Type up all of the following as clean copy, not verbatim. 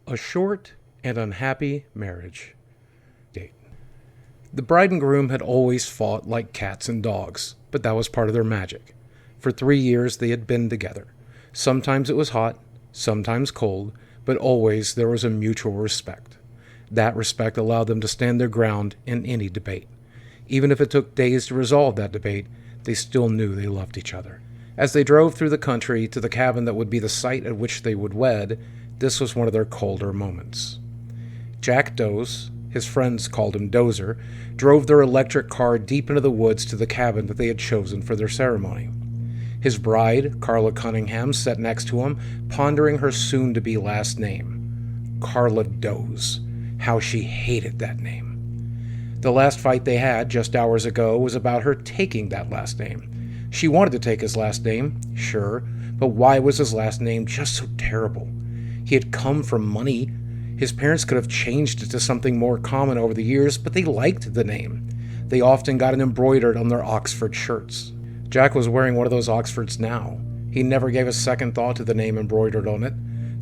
A short and unhappy marriage. Date. The bride and groom had always fought like cats and dogs, but that was part of their magic. For 3 years they had been together. Sometimes it was hot, sometimes cold, but always there was a mutual respect. That respect allowed them to stand their ground in any debate. Even if it took days to resolve that debate, they still knew they loved each other. As they drove through the country to the cabin that would be the site at which they would wed, this was one of their colder moments. Jack Doze, his friends called him Dozer, drove their electric car deep into the woods to the cabin that they had chosen for their ceremony. His bride, Carla Cunningham, sat next to him, pondering her soon-to-be last name. Carla Doze. How she hated that name. The last fight they had, just hours ago, was about her taking that last name. She wanted to take his last name, sure, but why was his last name just so terrible? He had come from money. His parents could have changed it to something more common over the years, but they liked the name. They often got it embroidered on their Oxford shirts. Jack was wearing one of those Oxfords now. He never gave a second thought to the name embroidered on it.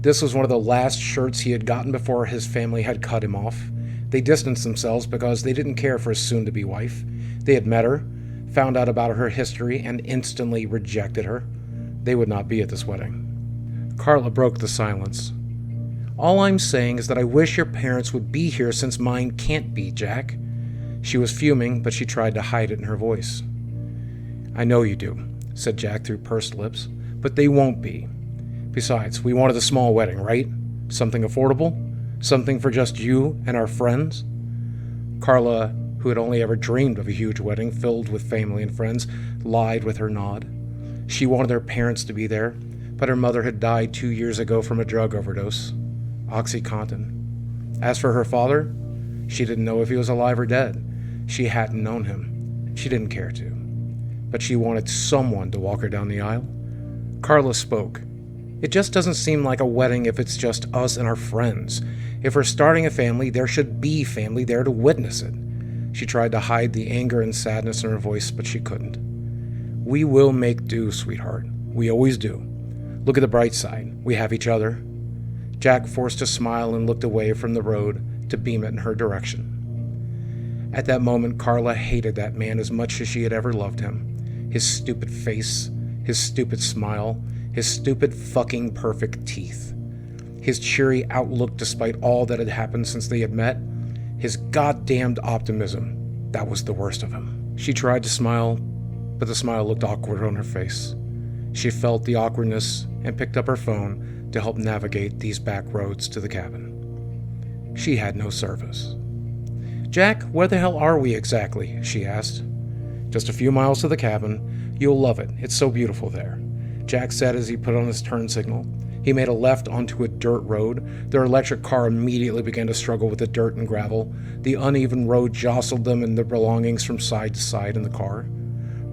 This was one of the last shirts he had gotten before his family had cut him off. They distanced themselves because they didn't care for his soon-to-be wife. They had met her, found out about her history, and instantly rejected her. They would not be at this wedding. Carla broke the silence. All I'm saying is that I wish your parents would be here since mine can't be, Jack. She was fuming, but she tried to hide it in her voice. I know you do, said Jack through pursed lips, but they won't be. Besides, we wanted a small wedding, right? Something affordable? Something for just you and our friends? Carla, who had only ever dreamed of a huge wedding filled with family and friends, lied with her nod. She wanted her parents to be there, but her mother had died 2 years ago from a drug overdose. OxyContin. As for her father, she didn't know if he was alive or dead. She hadn't known him. She didn't care to. But she wanted someone to walk her down the aisle. Carla spoke. It just doesn't seem like a wedding if it's just us and our friends. If we're starting a family, there should be family there to witness it. She tried to hide the anger and sadness in her voice, but she couldn't. We will make do, sweetheart. We always do. Look at the bright side. We have each other. Jack forced a smile and looked away from the road to beam it in her direction. At that moment, Carla hated that man as much as she had ever loved him. His stupid face, his stupid smile, his stupid fucking perfect teeth. His cheery outlook despite all that had happened since they had met. His goddamned optimism. That was the worst of him. She tried to smile, but the smile looked awkward on her face. She felt the awkwardness and picked up her phone to help navigate these back roads to the cabin. She had no service. Jack, where the hell are we exactly? She asked. Just a few miles to the cabin. You'll love it. It's so beautiful there, Jack said as he put on his turn signal. He made a left onto a dirt road. Their electric car immediately began to struggle with the dirt and gravel. The uneven road jostled them and their belongings from side to side in the car.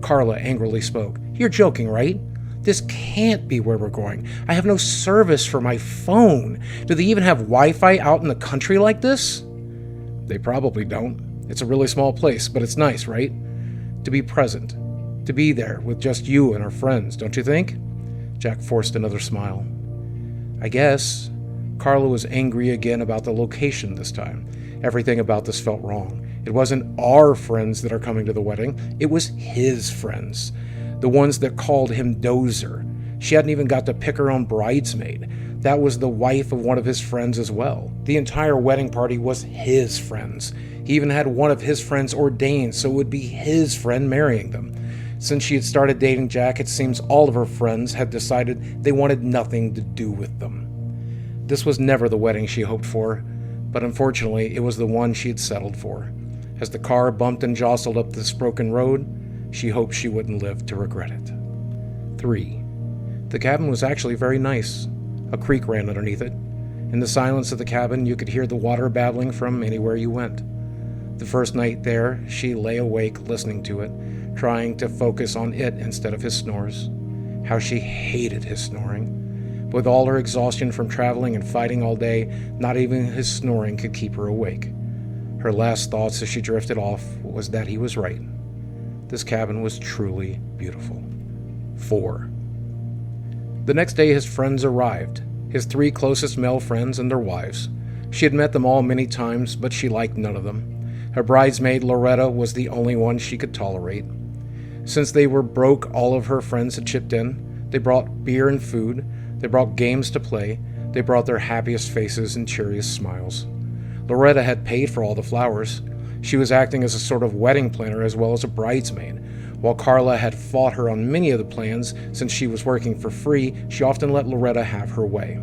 Carla angrily spoke. You're joking, right? This can't be where we're going. I have no service for my phone. Do they even have Wi-Fi out in the country like this? They probably don't. It's a really small place, but it's nice, right? To be present. To be there with just you and our friends, don't you think? Jack forced another smile. I guess. Carla was angry again about the location this time. Everything about this felt wrong. It wasn't our friends that are coming to the wedding. It was his friends. The ones that called him Dozer. She hadn't even got to pick her own bridesmaid. That was the wife of one of his friends as well. The entire wedding party was his friends. He even had one of his friends ordained, so it would be his friend marrying them. Since she had started dating Jack, it seems all of her friends had decided they wanted nothing to do with them. This was never the wedding she hoped for, but unfortunately, it was the one she had settled for. As the car bumped and jostled up this broken road, she hoped she wouldn't live to regret it. 3. The cabin was actually very nice. A creek ran underneath it. In the silence of the cabin, you could hear the water babbling from anywhere you went. The first night there, she lay awake listening to it, trying to focus on it instead of his snores. How she hated his snoring. With all her exhaustion from traveling and fighting all day, not even his snoring could keep her awake. Her last thoughts as she drifted off was that he was right. This cabin was truly beautiful. 4. The next day his friends arrived. his 3 closest male friends and their wives. She had met them all many times, but she liked none of them. Her bridesmaid, Loretta, was the only one she could tolerate. Since they were broke, all of her friends had chipped in. They brought beer and food. They brought games to play. They brought their happiest faces and cheeriest smiles. Loretta had paid for all the flowers. She was acting as a sort of wedding planner as well as a bridesmaid. While Carla had fought her on many of the plans, since she was working for free, she often let Loretta have her way.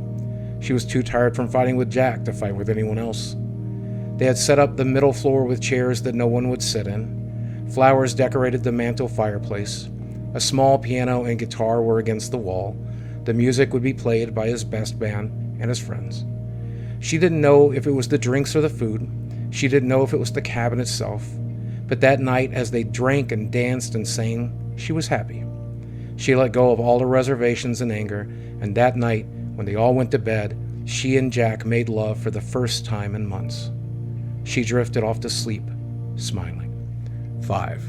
She was too tired from fighting with Jack to fight with anyone else. They had set up the middle floor with chairs that no one would sit in. Flowers decorated the mantel fireplace. A small piano and guitar were against the wall. The music would be played by his best man and his friends. She didn't know if it was the drinks or the food. She didn't know if it was the cabin itself. But that night, as they drank and danced and sang, she was happy. She let go of all her reservations and anger, and that night, when they all went to bed, she and Jack made love for the first time in months. She drifted off to sleep, smiling. 5.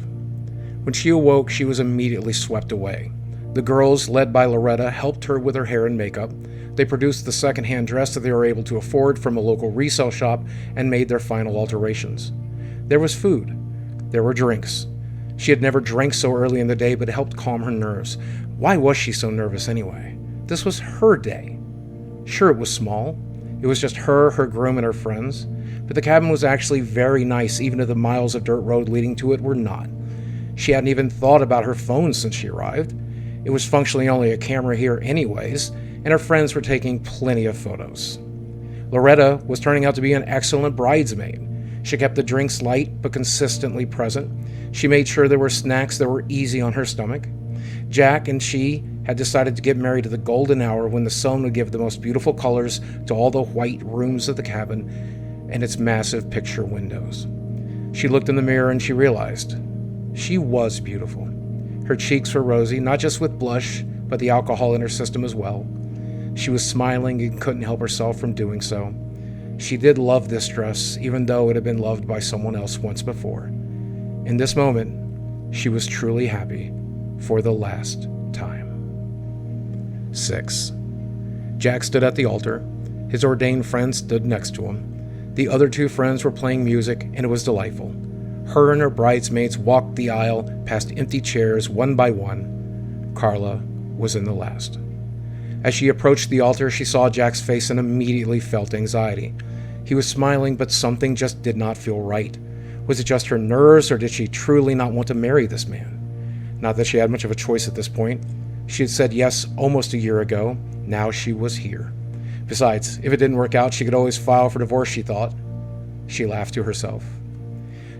When she awoke, she was immediately swept away. The girls, led by Loretta, helped her with her hair and makeup. They produced the second-hand dress that they were able to afford from a local resale shop and made their final alterations. There was food. There were drinks. She had never drank so early in the day, but it helped calm her nerves. Why was she so nervous anyway? This was her day. Sure, it was small. It was just her groom, and her friends. But the cabin was actually very nice, even if the miles of dirt road leading to it were not. She hadn't even thought about her phone since she arrived. It was functionally only a camera here anyways, and her friends were taking plenty of photos. Loretta was turning out to be an excellent bridesmaid. She kept the drinks light but consistently present. She made sure there were snacks that were easy on her stomach. Jack and she had decided to get married at the golden hour when the sun would give the most beautiful colors to all the white rooms of the cabin and its massive picture windows. She looked in the mirror and she realized she was beautiful. Her cheeks were rosy, not just with blush, but the alcohol in her system as well. She was smiling and couldn't help herself from doing so. She did love this dress, even though it had been loved by someone else once before. In this moment, she was truly happy for the last time. 6. Jack stood at the altar. His ordained friend stood next to him. The other 2 friends were playing music, and it was delightful. Her and her bridesmaids walked the aisle past empty chairs one by one. Carla was in the last. As she approached the altar, she saw Jack's face and immediately felt anxiety. He was smiling, but something just did not feel right. Was it just her nerves, or did she truly not want to marry this man? Not that she had much of a choice at this point. She had said yes almost a year ago. Now she was here. Besides, if it didn't work out, she could always file for divorce, she thought. She laughed to herself.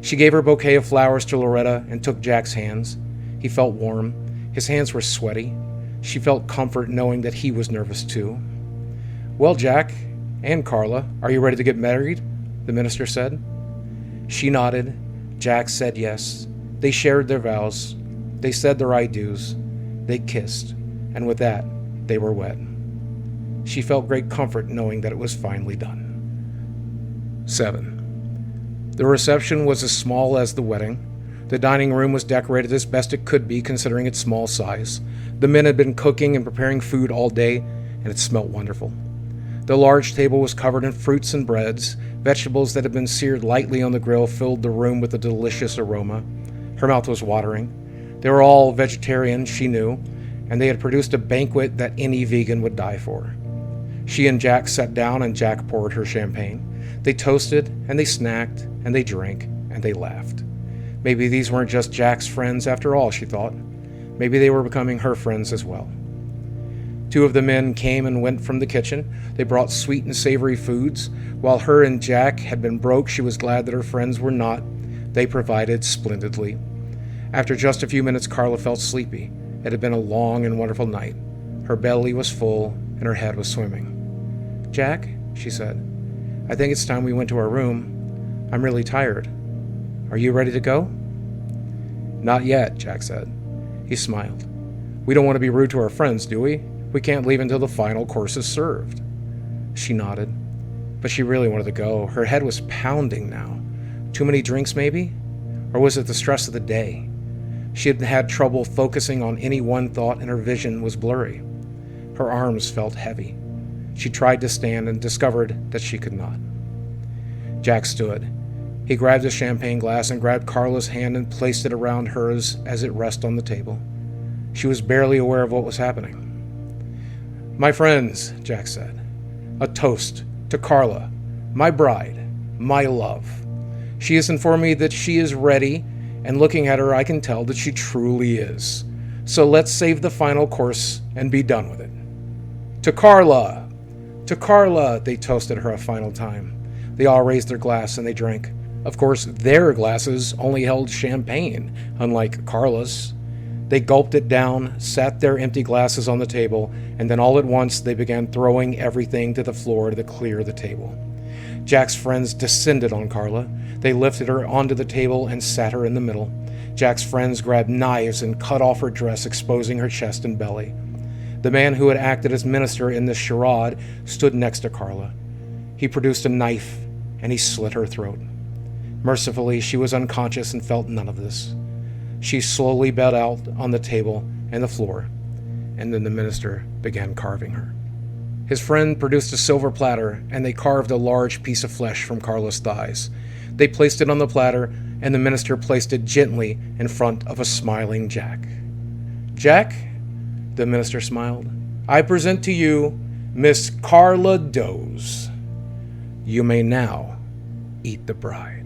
She gave her bouquet of flowers to Loretta and took Jack's hands. He felt warm. His hands were sweaty. She felt comfort knowing that he was nervous too. "Well, Jack and Carla, are you ready to get married?" the minister said. She nodded. Jack said yes. They shared their vows. They said their I do's. They kissed. And with that, they were wed. She felt great comfort knowing that it was finally done. 7. The reception was as small as the wedding. The dining room was decorated as best it could be considering its small size. The men had been cooking and preparing food all day, and it smelt wonderful. The large table was covered in fruits and breads. Vegetables that had been seared lightly on the grill filled the room with a delicious aroma. Her mouth was watering. They were all vegetarian, she knew, and they had produced a banquet that any vegan would die for. She and Jack sat down, and Jack poured her champagne. They toasted, and they snacked, and they drank, and they laughed. Maybe these weren't just Jack's friends after all, she thought. Maybe they were becoming her friends as well. 2 of the men came and went from the kitchen. They brought sweet and savory foods. While her and Jack had been broke, she was glad that her friends were not. They provided splendidly. After just a few minutes, Carla felt sleepy. It had been a long and wonderful night. Her belly was full, and her head was swimming. "Jack," she said, "I think it's time we went to our room. I'm really tired. Are you ready to go?" "Not yet," Jack said. He smiled. "We don't want to be rude to our friends, do we? We can't leave until the final course is served." She nodded, but she really wanted to go. Her head was pounding now. Too many drinks, maybe? Or was it the stress of the day? She had had trouble focusing on any one thought, and her vision was blurry. Her arms felt heavy. She tried to stand and discovered that she could not. Jack stood. He grabbed a champagne glass and grabbed Carla's hand and placed it around hers as it rested on the table. She was barely aware of what was happening. "My friends," Jack said, "a toast to Carla, my bride, my love. She has informed me that she is ready, and looking at her I can tell that she truly is. So let's save the final course and be done with it. To Carla! To Carla!" They toasted her a final time. They all raised their glass and they drank. Of course, their glasses only held champagne, unlike Carla's. They gulped it down, sat their empty glasses on the table, and then all at once they began throwing everything to the floor to clear the table. Jack's friends descended on Carla. They lifted her onto the table and sat her in the middle. Jack's friends grabbed knives and cut off her dress, exposing her chest and belly. The man who had acted as minister in this charade stood next to Carla. He produced a knife and he slit her throat. Mercifully, she was unconscious and felt none of this. She slowly bled out on the table and the floor, and then the minister began carving her. His friend produced a silver platter, and they carved a large piece of flesh from Carla's thighs. They placed it on the platter, and the minister placed it gently in front of a smiling Jack. "Jack," the minister smiled, "I present to you Miss Carla Doze. You may now eat the bride."